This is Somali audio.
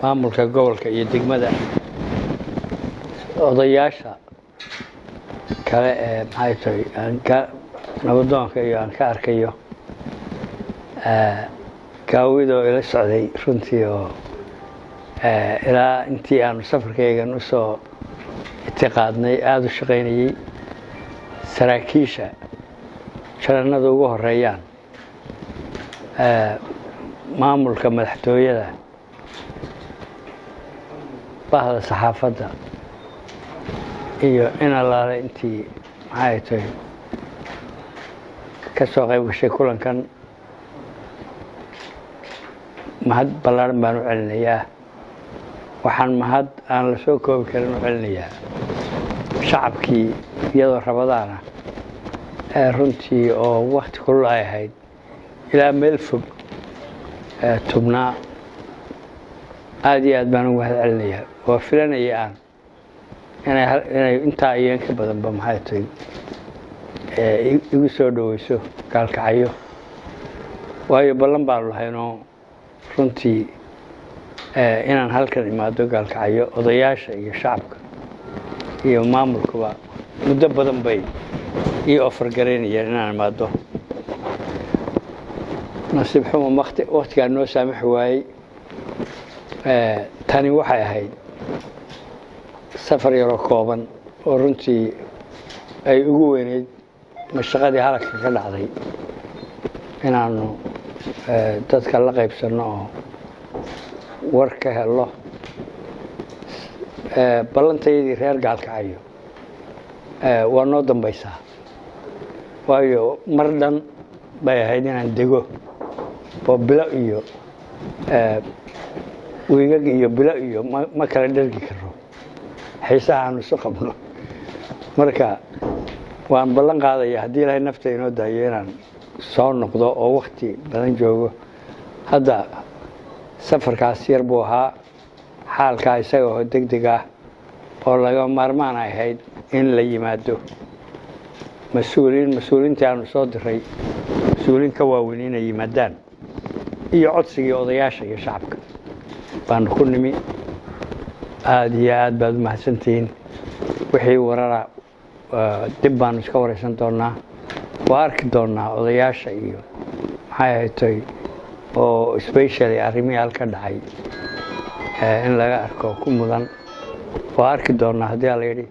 maamulka gobolka iyo degmada odayaasha kale ee maxay tahay aan ka nabadoonka iyo aan ka arkayo gaawidoo ila socday runtii oo ilaa intii aanu safarkaygan u soo itiqaadnay aada u shaqaynayay saraakiisha jarannada ugu horeeyaan maamulka madaxtooyada bahda saxaafadda iyo in allaale intii maxay tahay ka soo qayb gashay kulankan mahad ballaaran baan u celinayaa waxaan mahad aan la soo koobi karin u celinayaa shacabkii iyadoo rabadaana runtii oo wakti kulul ay ahayd ilaa meel fog tubnaa aad iyo aad baan ugu mahad celinayaa waa filanaya aan inay intaa iyo in ka badanba maxay tahay igu soo dhoweyso gaalkacyo waayo ballan baanu lahaynoo runtii inaan halkan imaado gaalkacyo odayaasha iyo shacabka iyo maamulkuba muddo badan bay ii ofargaraynayeen inaan imaado nasiib xumo waktigaa noo saamaxi waayey tani waxay ahayd safar yaroo kooban oo runtii ay ugu weyneyd mashaqadii halagka ka dhacday inaanu dadka la qaybsanno oo war ka helo ballantayadii reer gaalkacyo waa noo dambaysaa waayo mar dhan bay ahayd inaan dego oo bilo iyo wiigag iyo bilo iyo ma kala dhergi karo xiisaha aanu isu qabno marka waan ballan qaadaya haddii ilaahay nafta inoo daayo inaan soo noqdo oo wakti badan joogo hadda safarkaas yar buu ahaa xaalkaa isaga oo degdeg ah oo laga maarmaan ay ahayd in la yimaado mas-uuliintii aanu soo diray mas-uuliin ka waaweyn inay yimaadaan iyo codsigii odayaasha iyo shacabka baanu ku nimi aada iyo aad baad u mahadsantihiin wixii warara dib baanu iska waraysan doonaa waa arki doonaa odayaasha iyo maxay ahatay oo specially arrimihii halka dhacay in laga arko ku mudan waa arki doonaa haddii ala yidhi